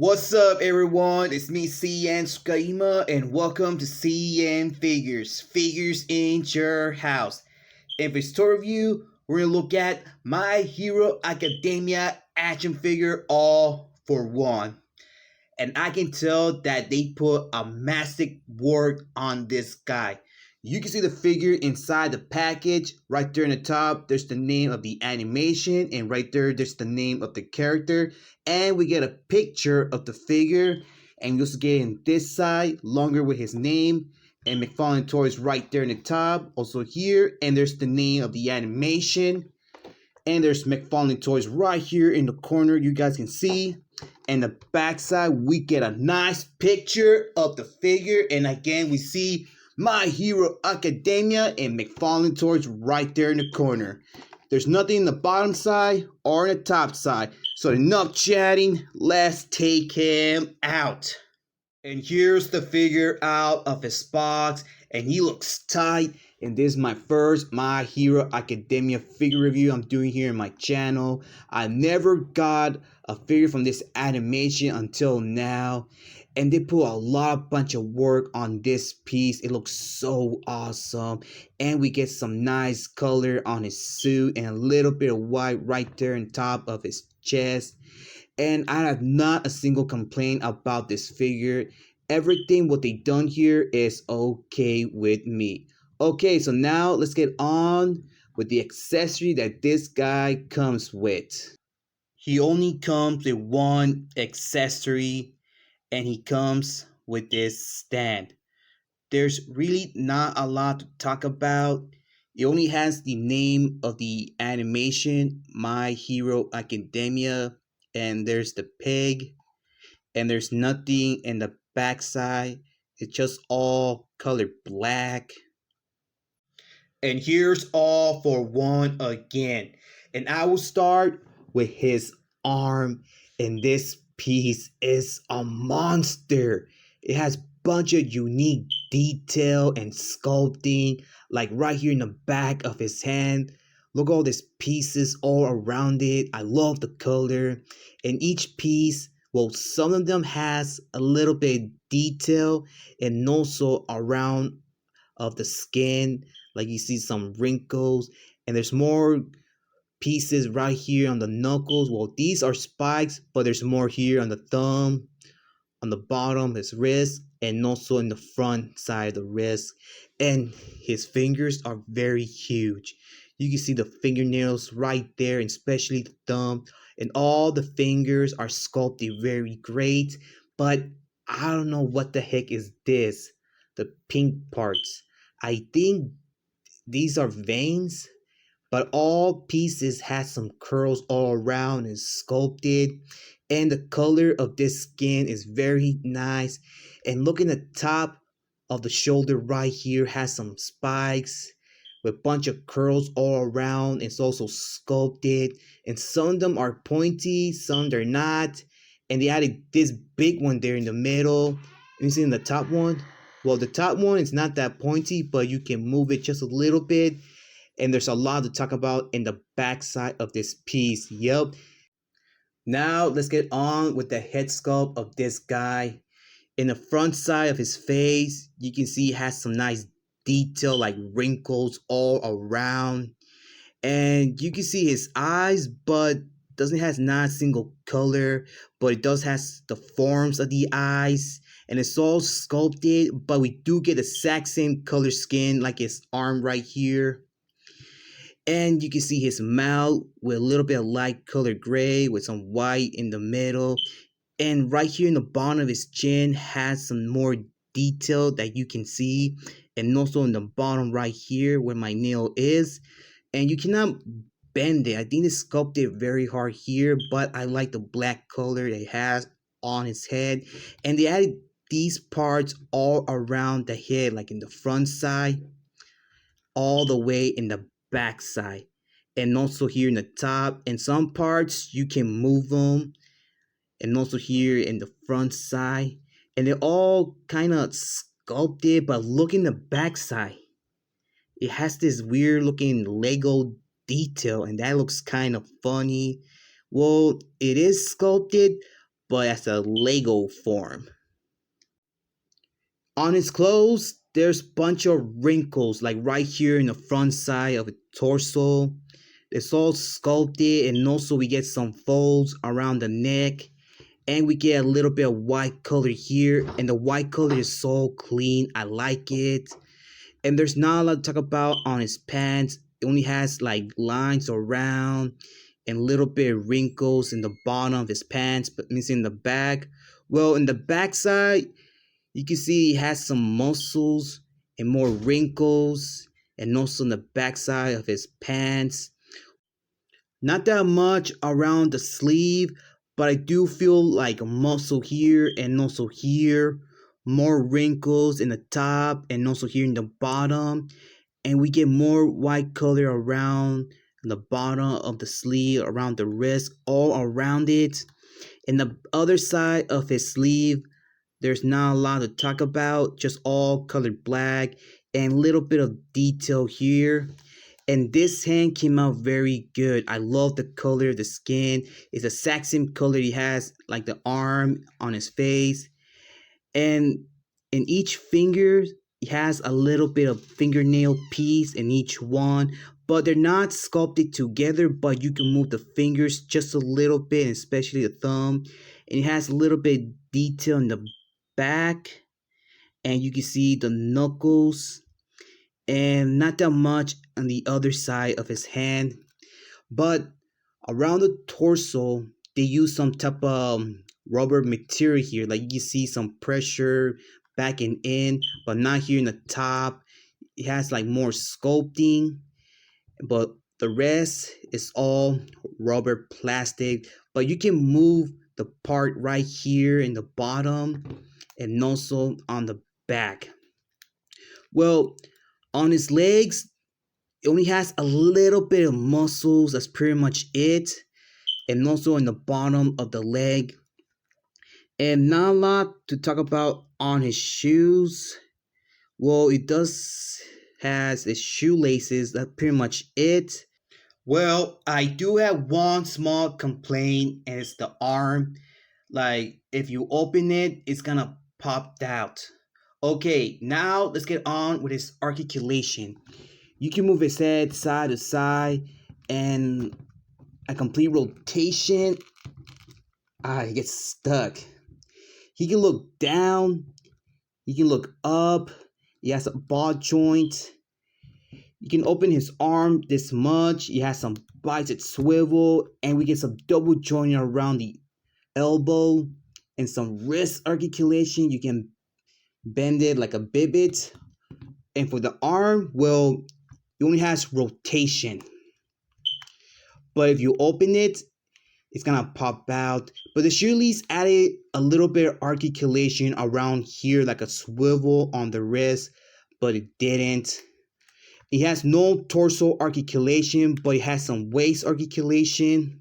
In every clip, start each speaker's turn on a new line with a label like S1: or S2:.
S1: What's up, everyone? It's me, CN.TSUKAIMA, and welcome to CN.Figures, Figures in Your House. In this tour review, we're going to look at My Hero Academia action figure all for one. And I can tell that they put a massive work on this guy. You can see the figure inside the package. Right there in the top, there's the name of the animation, and right there's the name of the character. And we get a picture of the figure, and you also get in this side, longer with his name. And McFarlane Toys right there in the top, also here, and there's the name of the animation. And there's McFarlane Toys right here in the corner, you guys can see. And the backside, we get a nice picture of the figure. And again, we see My Hero Academia and McFarlane Toys right there in the corner. There's nothing in the bottom side or in the top side. So enough chatting, let's take him out. And here's the figure out of his box, and he looks tight. And this is my first My Hero Academia figure review I'm doing here in my channel. I never got a figure from this animation until now, and they put a bunch of work on this piece. It looks so awesome, and we get some nice color on his suit and a little bit of white right there on top of his chest. And I have not a single complaint about this figure. Everything what they done here is okay with me. Okay, so now let's get on with the accessory that this guy comes with. He only comes with one accessory, and he comes with this stand. There's really not a lot to talk about. It only has the name of the animation, My Hero Academia, and there's the pig, and there's nothing in the backside. It's just all colored black. And here's all for one again. And I will start with his arm. And this piece is a monster. It has a bunch of unique detail and sculpting. Like right here in the back of his hand. Look at all these pieces all around it. I love the color. And each piece, well, some of them has a little bit of detail. And also around of the skin, like you see some wrinkles, and there's more pieces right here on the knuckles. Well, these are spikes, but there's more here on the thumb, on the bottom, his wrist, and also in the front side of the wrist. And his fingers are very huge. You can see the fingernails right there, and especially the thumb, and all the fingers are sculpted very great. But I don't know what the heck is this, the pink parts. I think these are veins, but all pieces has some curls all around and sculpted. And the color of this skin is very nice. And look in the top of the shoulder right here has some spikes with a bunch of curls all around. It's also sculpted, and some of them are pointy, some they're not. And they added this big one there in the middle. You see in the top one? Well, the top one is not that pointy, but you can move it just a little bit. And there's a lot to talk about in the back side of this piece. Yep. Now let's get on with the head sculpt of this guy. In the front side of his face, you can see he has some nice detail like wrinkles all around. And you can see his eyes, but doesn't has not a single color, but it does has the forms of the eyes, and it's all sculpted, but we do get the exact same color skin like his arm right here. And you can see his mouth with a little bit of light color gray with some white in the middle. And right here in the bottom of his chin has some more detail that you can see. And also in the bottom right here where my nail is. And you cannot bend it. I think they sculpted very hard here, but I like the black color it has on his head. And they added these parts all around the head, like in the front side, all the way in the back side, and also here in the top. And some parts you can move them, and also here in the front side. And they're all kind of sculpted, but look in the back side. It has this weird looking Lego detail, and that looks kind of funny. Well, it is sculpted, but as a Lego form. On his clothes, there's bunch of wrinkles, like right here in the front side of the torso. It's all sculpted, and also we get some folds around the neck, and we get a little bit of white color here, and the white color is so clean. I like it. And there's not a lot to talk about on his pants. It only has like lines around and little bit of wrinkles in the bottom of his pants, but missing the back. Well, in the back side, you can see he has some muscles and more wrinkles, and also in the backside of his pants. Not that much around the sleeve, but I do feel like a muscle here and also here. More wrinkles in the top and also here in the bottom. And we get more white color around the bottom of the sleeve, around the wrist, all around it. And the other side of his sleeve, there's not a lot to talk about, just all colored black and little bit of detail here. And this hand came out very good. I love the color of the skin. It's the exact same color he has, like the arm on his face. And in each finger, he has a little bit of fingernail piece in each one. But they're not sculpted together, but you can move the fingers just a little bit, especially the thumb. And it has a little bit detail in the back. And you can see the knuckles and not that much on the other side of his hand, but around the torso they use some type of rubber material here, like you see some pressure back and in, but not here in the top. It has like more sculpting, but the rest is all rubber plastic, but you can move the part right here in the bottom and also on the back. Well, on his legs, it only has a little bit of muscles. That's pretty much it. And also in the bottom of the leg. And not a lot to talk about on his shoes. Well, it does has his shoelaces. That's pretty much it. Well, I do have one small complaint, and it's the arm. Like, if you open it, it's gonna pop out. Okay, now let's get on with his articulation. You can move his head side to side, and a complete rotation. He gets stuck. He can look down. He can look up. He has a ball joint. You can open his arm this much. He has some bicep swivel, and we get some double jointing around the elbow and some wrist articulation. You can bend it like a bibit. And for the arm, well, it only has rotation. But if you open it, it's gonna pop out. But the shoelace added a little bit of articulation around here, like a swivel on the wrist, but it didn't. It has no torso articulation, but it has some waist articulation.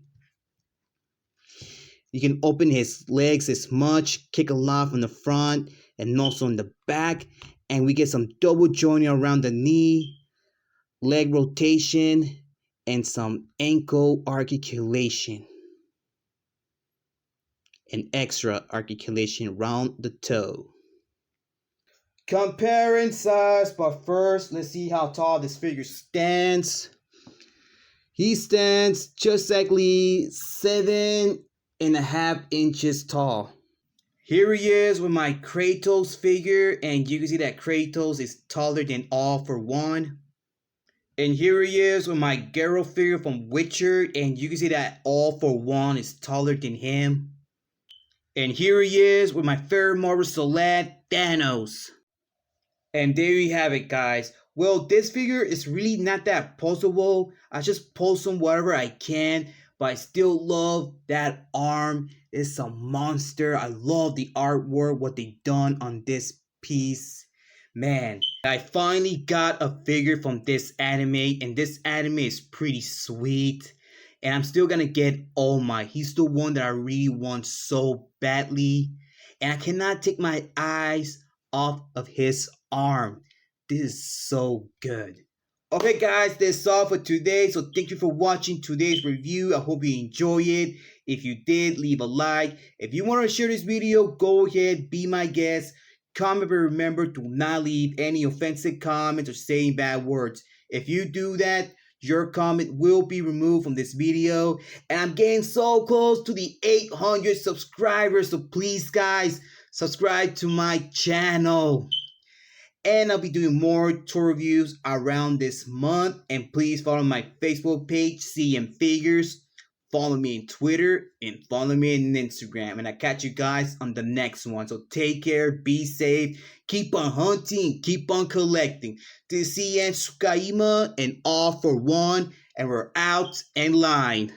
S1: You can open his legs as much, kick a lot from the front and also in the back. And we get some double jointing around the knee, leg rotation, and some ankle articulation. And extra articulation around the toe. Comparing size, but first let's see how tall this figure stands. He stands just exactly 7.5 inches tall. Here he is with my Kratos figure, and you can see that Kratos is taller than All For One. And here he is with my Geralt figure from Witcher, and you can see that All For One is taller than him. And here he is with my favorite Marvel celeb, Thanos. And there you have it, guys. Well, this figure is really not that poseable. I just pose him wherever I can, but I still love that arm. It's a monster. I love the artwork, what they done on this piece. Man, I finally got a figure from this anime, and this anime is pretty sweet. And I'm still gonna get All Might. He's the one that I really want so badly. And I cannot take my eyes off of his arm. This is so good. Okay, guys, that's all for today. So thank you for watching today's review. I hope you enjoy it. If you did, leave a like. If you want to share this video, go ahead, be my guest. Comment, but remember, do not leave any offensive comments or saying bad words. If you do that, your comment will be removed from this video. And I'm getting so close to the 800 subscribers. So please, guys, subscribe to my channel. And I'll be doing more tour reviews around this month. And please follow my Facebook page, CN.Figures. Follow me on Twitter and follow me on Instagram. And I catch you guys on the next one. So take care, be safe, keep on hunting, keep on collecting. This is CN.TSUKAIMA and all for one. And we're out and line.